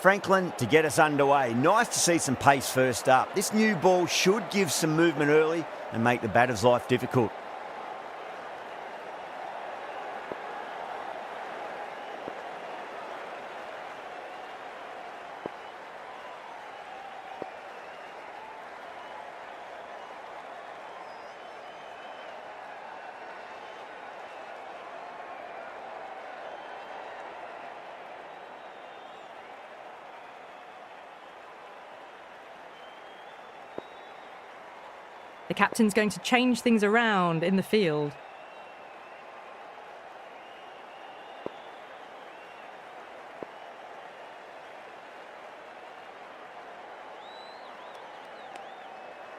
Franklin to get us underway. Nice to see some pace first up. This new ball should give some movement early and make the batter's life difficult. The captain's going to change things around in the field.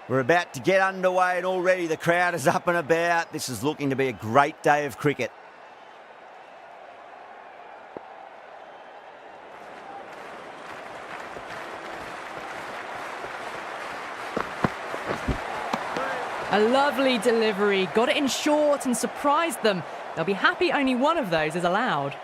We're about to get underway and already the crowd is up and about. This is looking to be a great day of cricket. A lovely delivery, got it in short and surprised them. They'll be happy only one of those is allowed.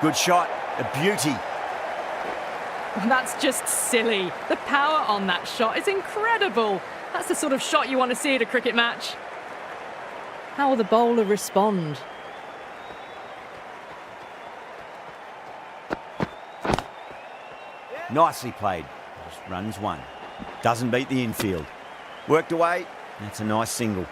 Good shot, a beauty. That's just silly. The power on that shot is incredible. That's the sort of shot you want to see at a cricket match. How will the bowler respond? Nicely played. Just runs one. Doesn't beat the infield. Worked away. That's a nice single.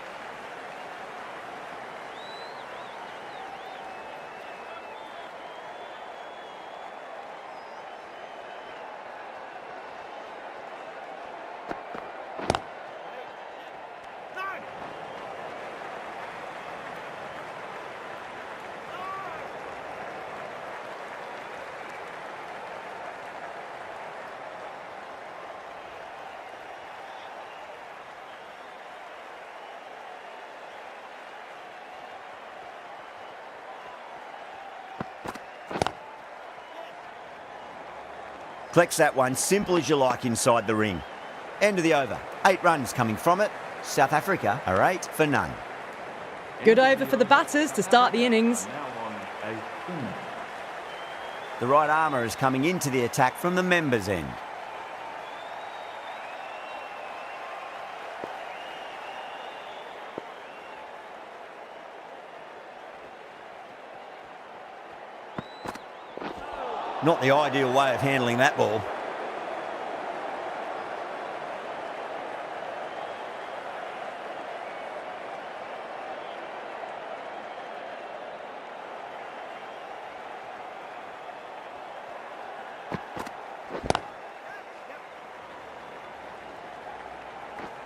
Collects that one, simple as you like inside the ring. End of the over. 8 runs coming from it. South Africa are 8 for none. Good over for the batters to start the innings. The right armour is coming into the attack from the members' end. Not the ideal way of handling that ball.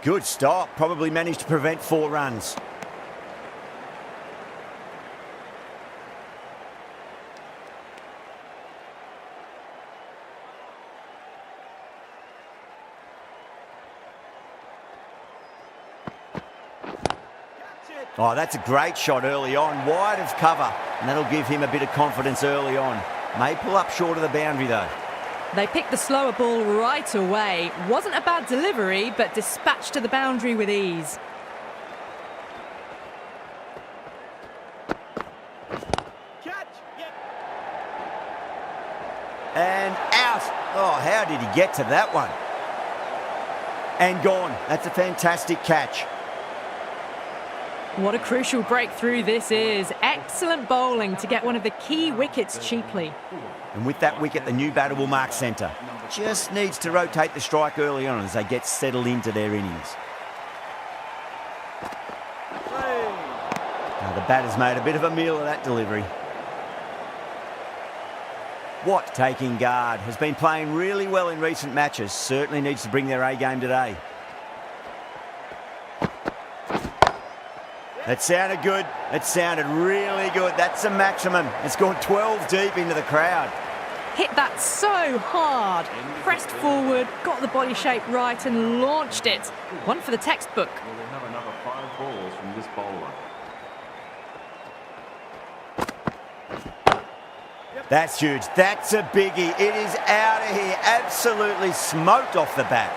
Good stop. Probably managed to prevent 4 runs. Oh, that's a great shot early on, wide of cover, and that'll give him a bit of confidence early on. May pull up short of the boundary though. They picked the slower ball right away. Wasn't a bad delivery, but dispatched to the boundary with ease. And out. Oh, how did he get to that one? And gone. That's a fantastic catch. What a crucial breakthrough this is. Excellent bowling to get one of the key wickets cheaply. And with that wicket, the new batter will mark centre. Just needs to rotate the strike early on as they get settled into their innings. Now the batter's made a bit of a meal of that delivery. Watt taking guard. Has been playing really well in recent matches. Certainly needs to bring their A game today. That sounded good. It sounded really good. That's the maximum. It's gone 12 deep into the crowd. Hit that so hard. Pressed forward, got the body shape right and launched it. One for the textbook. Well, we'll have another 5 balls from this bowler. That's huge. That's a biggie. It is out of here. Absolutely smoked off the bat.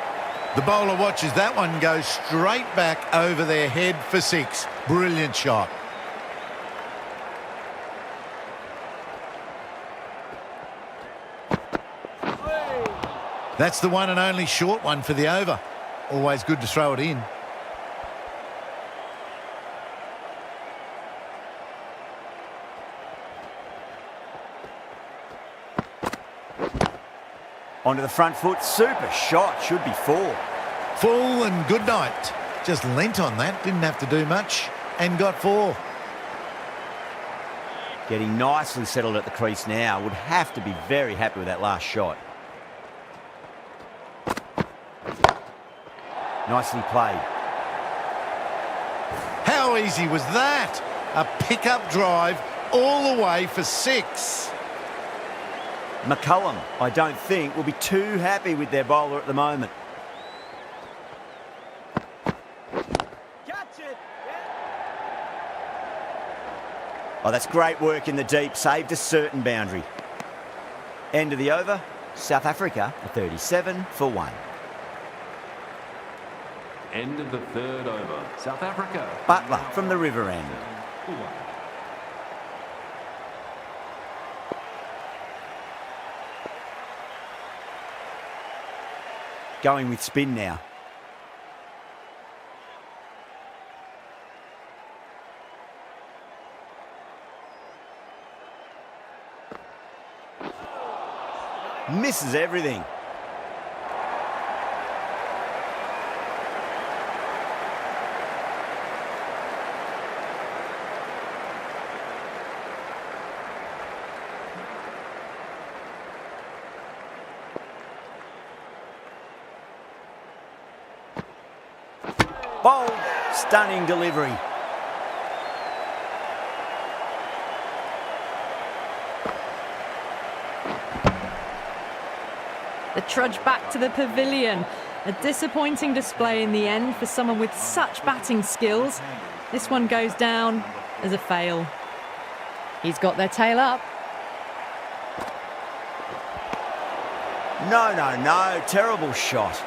The bowler watches that one go straight back over their head for 6. Brilliant shot. That's the one and only short one for the over. Always good to throw it in. Onto the front foot. Super shot. Should be 4. Full and good night. Just leant on that. Didn't have to do much. And got 4. Getting nicely settled at the crease now. Would have to be very happy with that last shot. Nicely played. How easy was that? A pickup drive all the way for 6. McCullum, I don't think, will be too happy with their bowler at the moment. Catch it. Oh, that's great work in the deep. Saved a certain boundary. End of the over. South Africa, a 37 for 1. End of the third over. South Africa. Butler from the river end. For 1. Going with spin now. Misses everything. Bold, stunning delivery. The trudge back to the pavilion. A disappointing display in the end for someone with such batting skills. This one goes down as a fail. He's got their tail up. No. Terrible shot.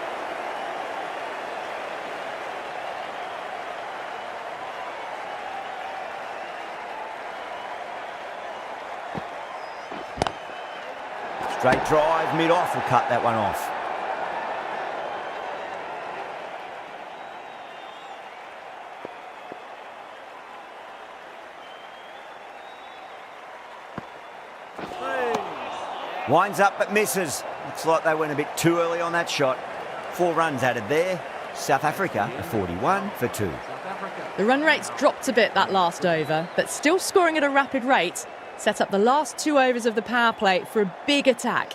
Straight drive, mid-off will cut that one off. Winds up but misses. Looks like they went a bit too early on that shot. 4 runs added there. South Africa, a 41 for 2. The run rate's dropped a bit that last over, but still scoring at a rapid rate. Set up the last 2 overs of the power play for a big attack.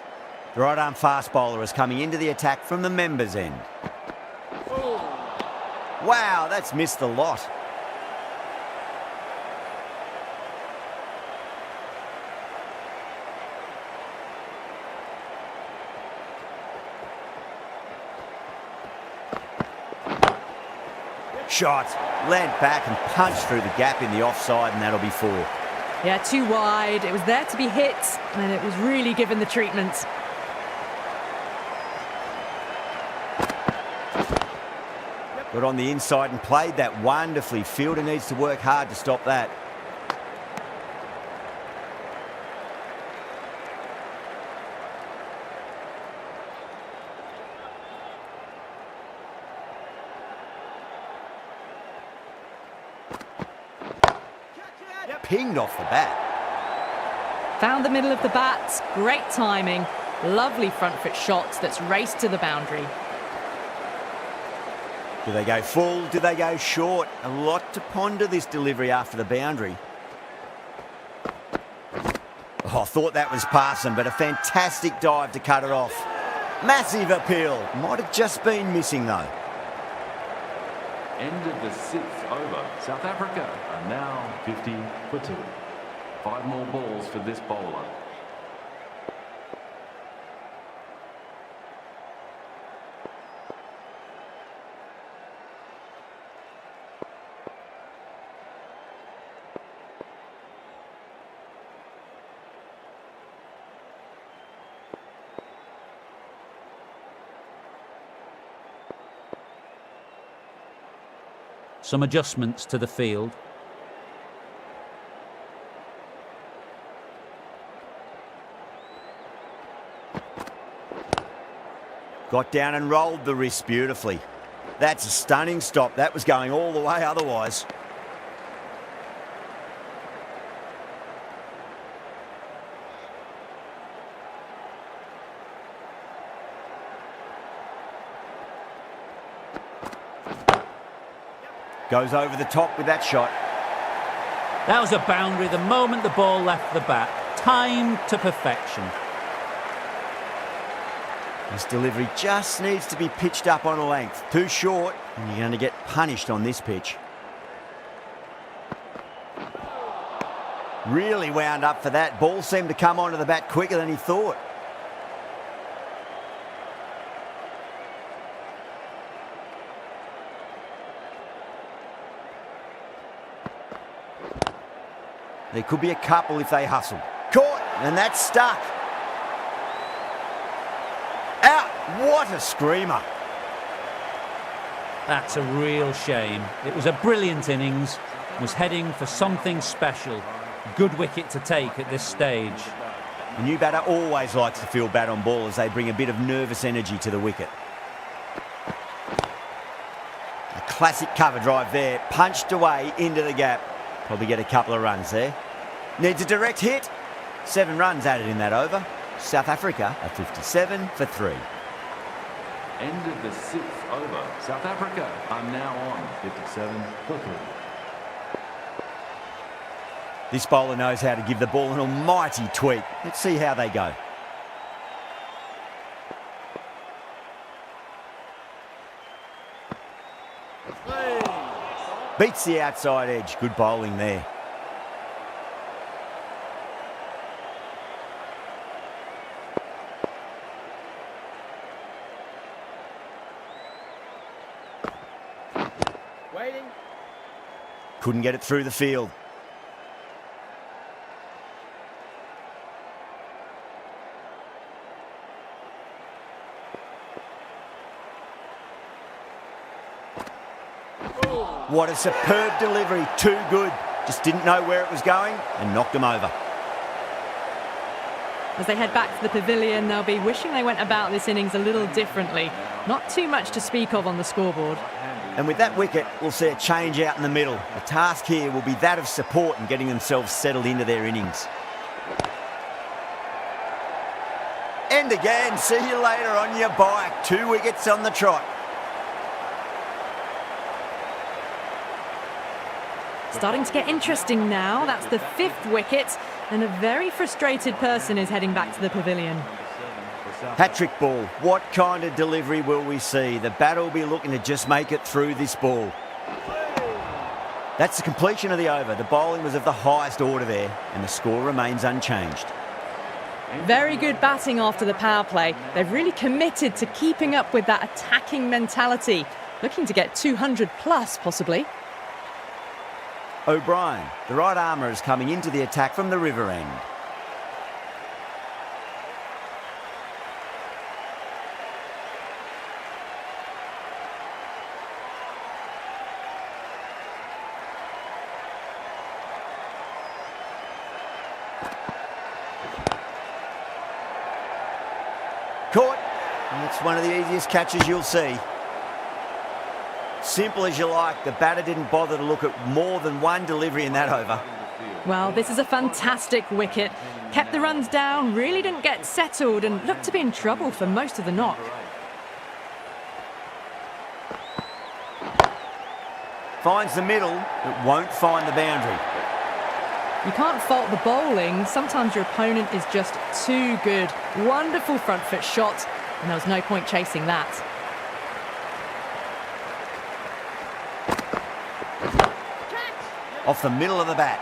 The right-arm fast bowler is coming into the attack from the members' end. Wow, that's missed the lot. Shot, leant back and punched through the gap in the offside, and that'll be 4. Yeah, too wide. It was there to be hit, and it was really given the treatment. Got on the inside and played that wonderfully. Fielder needs to work hard to stop that. Pinged off the bat. Found the middle of the bat. Great timing. Lovely front foot shot that's raced to the boundary. Do they go full? Do they go short? A lot to ponder this delivery after the boundary. Oh, I thought that was passing, but a fantastic dive to cut it off. Massive appeal. Might have just been missing though. End of the 6th over. South Africa are now 50 for 2. 5 more balls for this bowler. some adjustments to the field. Got down and rolled the wrist beautifully. That's a stunning stop. That was going all the way otherwise. Goes over the top with that shot. That was a boundary the moment the ball left the bat. Timed to perfection. This delivery just needs to be pitched up on a length. Too short, and you're going to get punished on this pitch. Really wound up for that. Ball seemed to come onto the bat quicker than he thought. There could be a couple if they hustle. Caught, and that's stuck. Out. What a screamer. That's a real shame. It was a brilliant innings. Was heading for something special. Good wicket to take at this stage. The new batter always likes to feel bat on ball as they bring a bit of nervous energy to the wicket. A classic cover drive there. Punched away into the gap. Probably get a couple of runs there. Needs a direct hit. 7 runs added in that over. South Africa are 57 for 3. End of the 6th over. South Africa are now on 57 for 3. This bowler knows how to give the ball an almighty tweak. Let's see how they go. Beats the outside edge. Good bowling there. Waiting. Couldn't get it through the field. What a superb delivery. Too good. Just didn't know where it was going and knocked them over. As they head back to the pavilion, they'll be wishing they went about this innings a little differently. Not too much to speak of on the scoreboard. And with that wicket, we'll see a change out in the middle. The task here will be that of support and getting themselves settled into their innings. And again, see you later on your bike. 2 wickets on the trot. Starting to get interesting now. That's the 5th wicket, and a very frustrated person is heading back to the pavilion. Patrick Ball, what kind of delivery will we see? The batter will be looking to just make it through this ball. That's the completion of the over. The bowling was of the highest order there, and the score remains unchanged. Very good batting after the power play. They've really committed to keeping up with that attacking mentality. Looking to get 200 plus, possibly. O'Brien, the right armour, is coming into the attack from the river end. Caught. And it's one of the easiest catches you'll see. Simple as you like. The batter didn't bother to look at more than one delivery in that over. Well, this is a fantastic wicket. Kept the runs down, really didn't get settled, and looked to be in trouble for most of the knock. Finds the middle, but won't find the boundary. You can't fault the bowling. Sometimes your opponent is just too good. Wonderful front foot shot, and there was no point chasing that. Off the middle of the bat.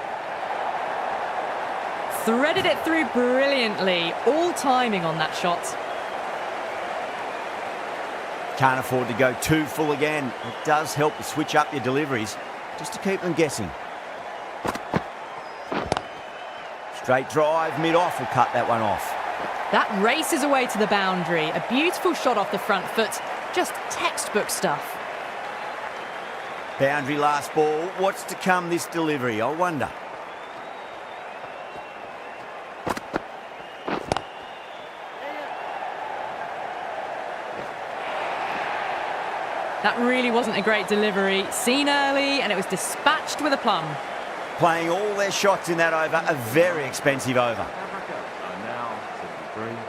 Threaded it through brilliantly. All timing on that shot. Can't afford to go too full again. It does help to switch up your deliveries, just to keep them guessing. Straight drive, mid-off will cut that one off. That races away to the boundary. A beautiful shot off the front foot. Just textbook stuff. Boundary last ball. What's to come this delivery, I wonder. That really wasn't a great delivery. Seen early, and it was dispatched with a plum. Playing all their shots in that over, a very expensive over. Africa are now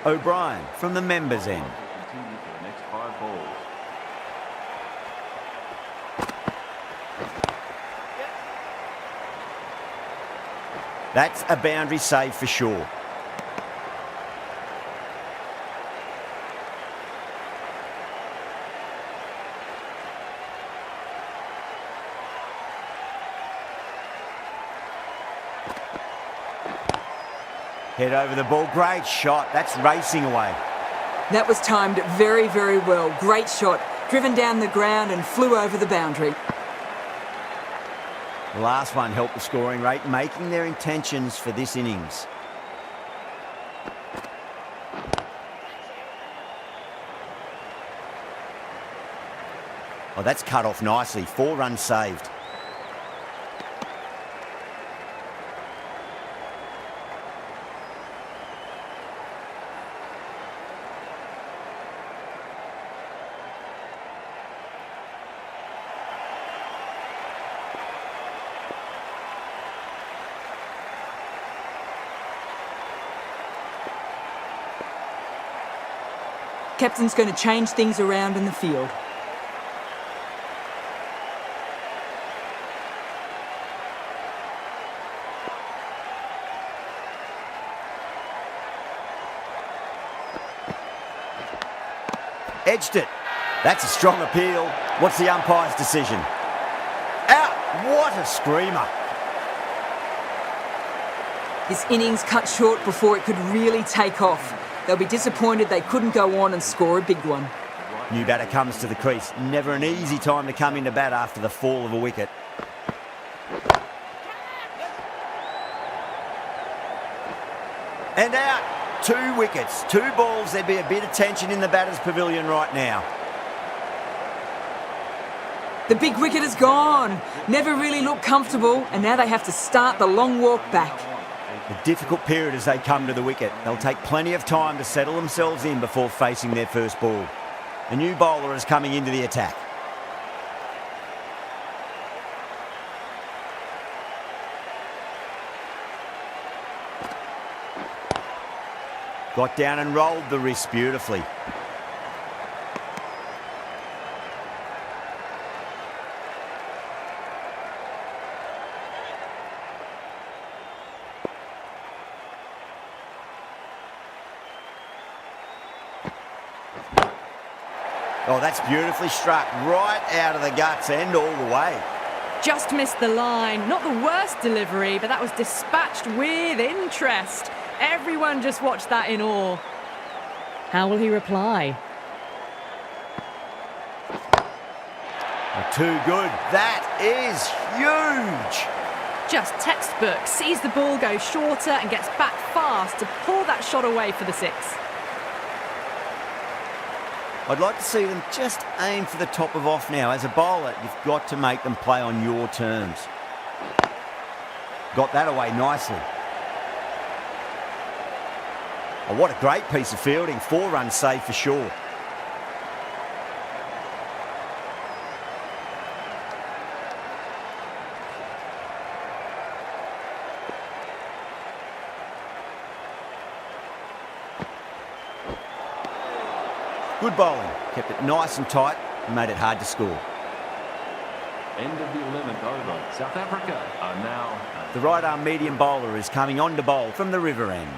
73. O'Brien from the members' end. Continue for the next 5 balls. That's a boundary save for sure. Head over the ball. Great shot. That's racing away. That was timed very, very well. Great shot. Driven down the ground and flew over the boundary. The last one helped the scoring rate, making their intentions for this innings. Oh, that's cut off nicely. 4 runs saved. Captain's going to change things around in the field. Edged it. That's a strong appeal. What's the umpire's decision? Out! What a screamer. This innings cut short before it could really take off. They'll be disappointed they couldn't go on and score a big one. New batter comes to the crease. Never an easy time to come into bat after the fall of a wicket. And out. 2 wickets. 2 balls. There'd be a bit of tension in the batter's pavilion right now. The big wicket is gone. Never really looked comfortable, and now they have to start the long walk back. A difficult period as they come to the wicket. They'll take plenty of time to settle themselves in before facing their first ball. A new bowler is coming into the attack. Got down and rolled the wrist beautifully. Oh, that's beautifully struck right out of the guts and all the way. Just missed the line. Not the worst delivery, but that was dispatched with interest. Everyone just watched that in awe. How will he reply? Oh, too good. That is huge. Just textbook. Sees the ball go shorter and gets back fast to pull that shot away for the 6. I'd like to see them just aim for the top of off now. As a bowler, you've got to make them play on your terms. Got that away nicely. Oh, what a great piece of fielding. 4 runs saved for sure. Good bowling. Kept it nice and tight and made it hard to score. End of the 11th over. South Africa are now... The right-arm medium bowler is coming on to bowl from the river end.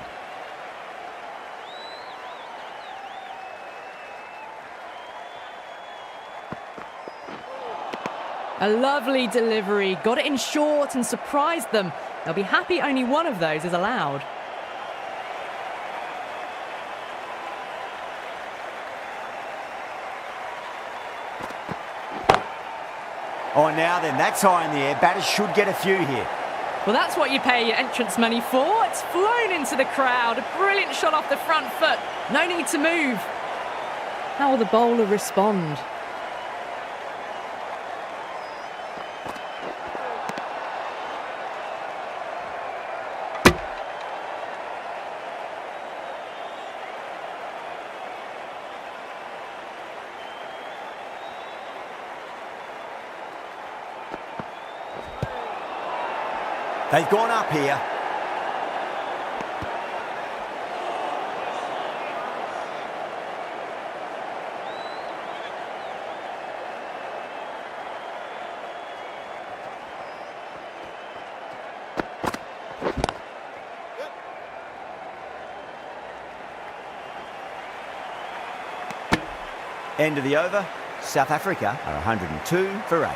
A lovely delivery. Got it in short and surprised them. They'll be happy only one of those is allowed. Oh, now then, that's high in the air. Batters should get a few here. Well, that's what you pay your entrance money for. It's flown into the crowd. A brilliant shot off the front foot. No need to move. How will the bowler respond? They've gone up here. End of the over. South Africa are 102 for 8.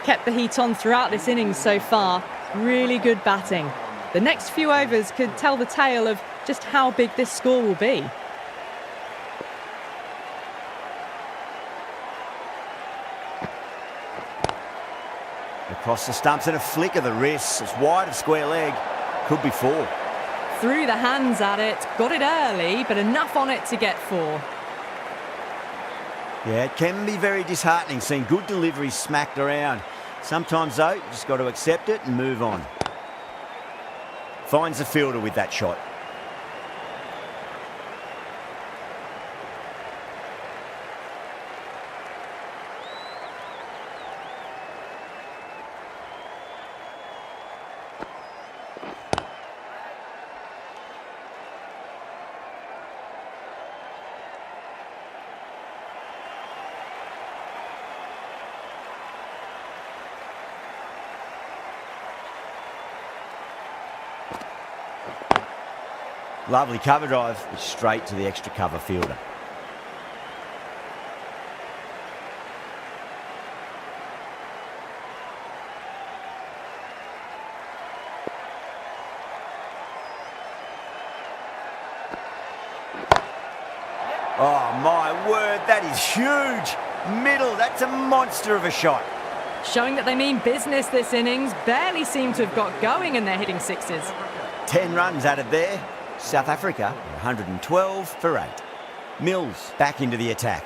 Kept the heat on throughout this innings so far. Really good batting. The next few overs could tell the tale of just how big this score will be. Across the stumps and a flick of the wrists. It's wide of square leg. Could be 4. Threw the hands at it, got it early, but enough on it to get 4. Yeah, it can be very disheartening seeing good deliveries smacked around. Sometimes, though, you just got to accept it and move on. Finds the fielder with that shot. Lovely cover drive, straight to the extra cover fielder. Oh my word, that is huge. Middle, that's a monster of a shot. Showing that they mean business this innings. Barely seem to have got going and they're hitting sixes. 10 runs added there. South Africa, 112 for 8. Mills back into the attack.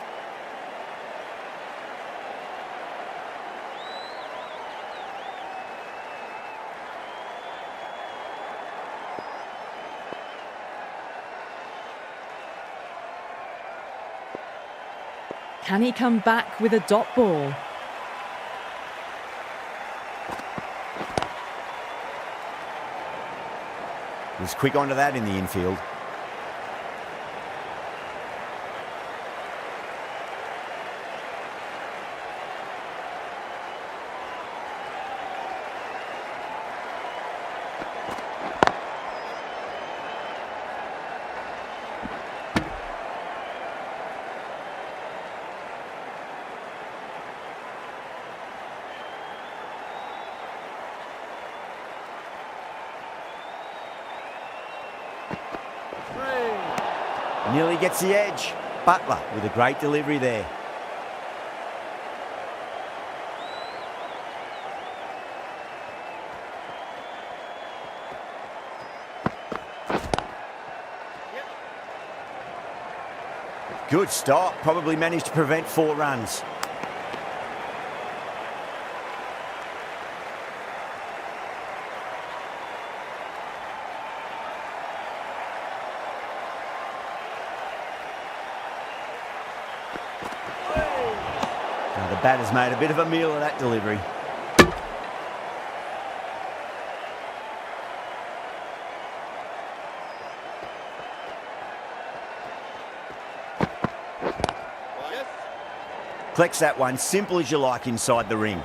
Can he come back with a dot ball? Was quick onto that in the infield. Nearly gets the edge. Butler with a great delivery there. Good stop. Probably managed to prevent 4 runs. Now the batter's made a bit of a meal of that delivery. Collects that one, simple as you like inside the ring.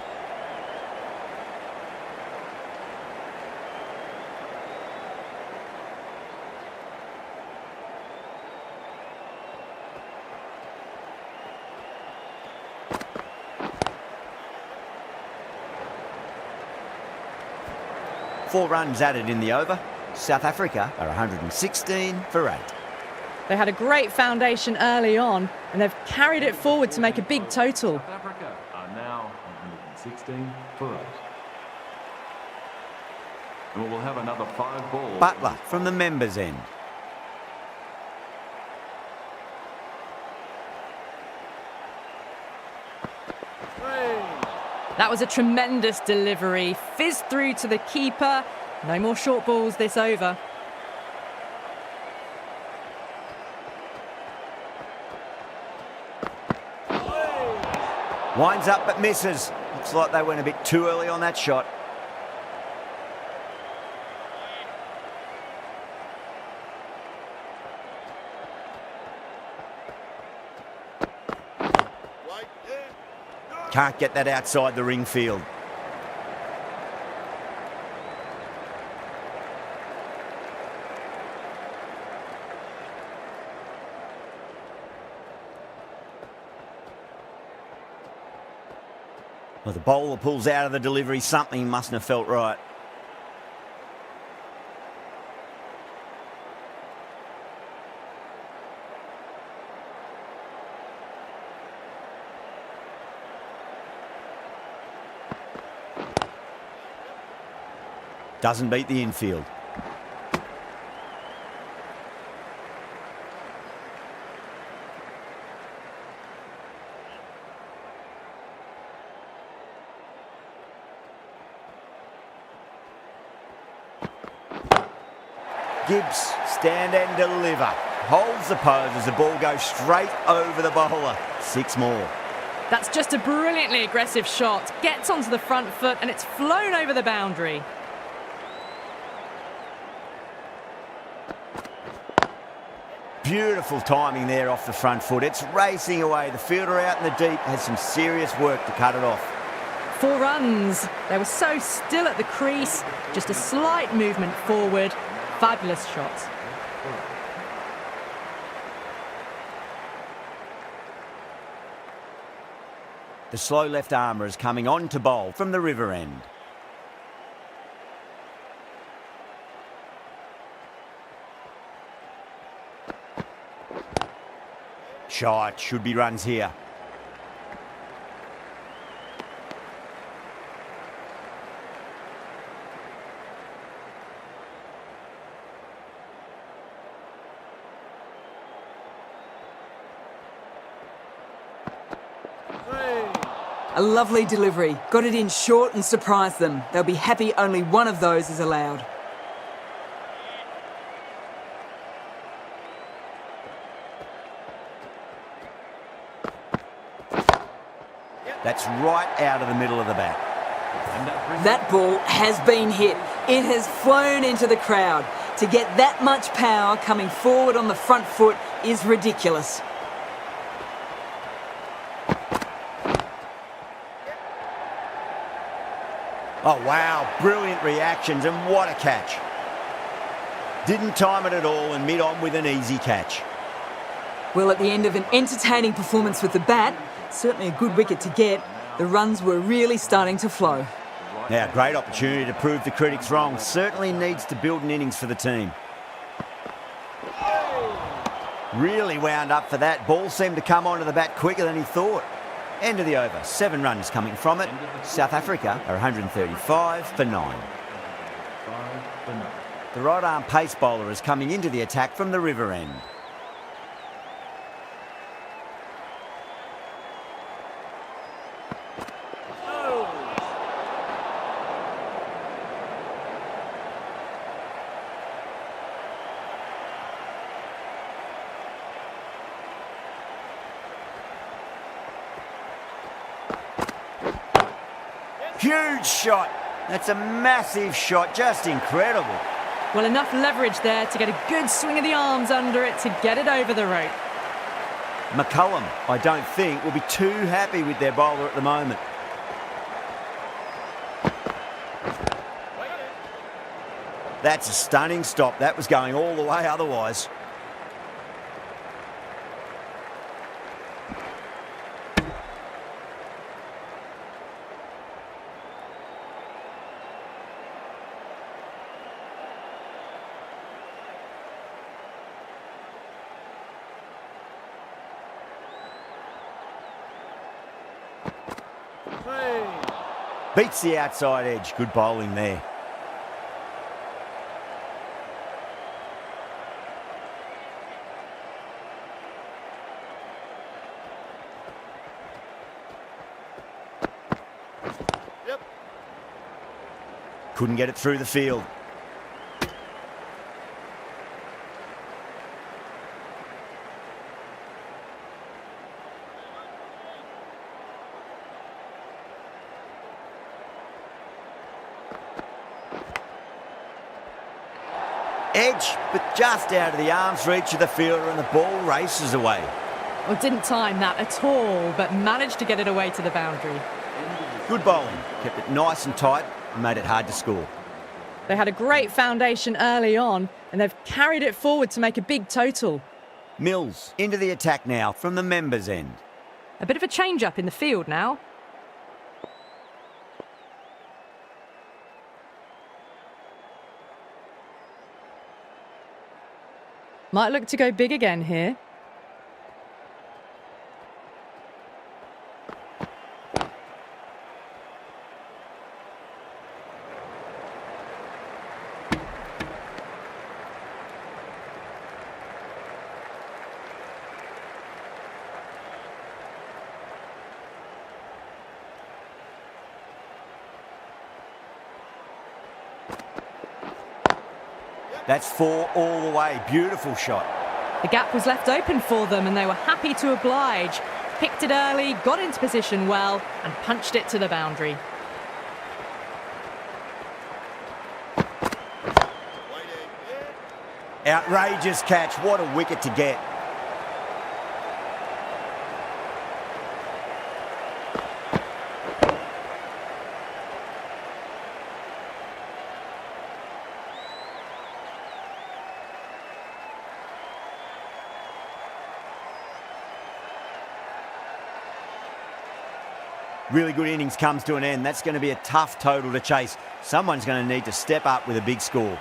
Four runs added in the over. South Africa are 116 for 8. They had a great foundation early on and they've carried it forward to make a big total. South Africa are now 116 for 8. And we'll have another 5 balls. Butler from the members' end. That was a tremendous delivery. Fizzed through to the keeper. No more short balls this over. Winds up but misses. Looks like they went a bit too early on that shot. Can't get that outside the ring field. Well, the bowler pulls out of the delivery. Something mustn't have felt right. Doesn't beat the infield. Gibbs, stand and deliver. Holds the pose as the ball goes straight over the bowler. 6 more. That's just a brilliantly aggressive shot. Gets onto the front foot and it's flown over the boundary. Beautiful timing there off the front foot. It's racing away. The fielder out in the deep has some serious work to cut it off. 4 runs. They were so still at the crease. Just a slight movement forward. Fabulous shot. The slow left armour is coming on to bowl from the river end. Shot, should be runs here. A lovely delivery. Got it in short and surprised them. They'll be happy only one of those is allowed. That's right out of the middle of the bat. That ball has been hit. It has flown into the crowd. To get that much power coming forward on the front foot is ridiculous. Oh, wow. Brilliant reactions and what a catch. Didn't time it at all and mid on with an easy catch. Well, at the end of an entertaining performance with the bat, certainly a good wicket to get, the runs were really starting to flow. Now, great opportunity to prove the critics wrong. Certainly needs to build an innings for the team. Really wound up for that. Ball seemed to come onto the bat quicker than he thought. End of the over. 7 runs coming from it. South Africa are 135 for 9. The right arm pace bowler is coming into the attack from the river end. Huge shot. That's a massive shot. Just incredible. Well, enough leverage there to get a good swing of the arms under it to get it over the rope. McCullum, I don't think, will be too happy with their bowler at the moment. That's a stunning stop. That was going all the way otherwise. Beats the outside edge. Good bowling there. Couldn't get it through the field. Edge, but just out of the arm's reach of the fielder and the ball races away. Well, didn't time that at all, but managed to get it away to the boundary. Good bowling. Kept it nice and tight and made it hard to score. They had a great foundation early on, and they've carried it forward to make a big total. Mills into the attack now from the members' end. A bit of a change-up in the field now. Might look to go big again here. That's 4 all the way. Beautiful shot. The gap was left open for them and they were happy to oblige. Picked it early, got into position well and punched it to the boundary. Outrageous catch. What a wicket to get. Really good innings comes to an end. That's going to be a tough total to chase. Someone's going to need to step up with a big score.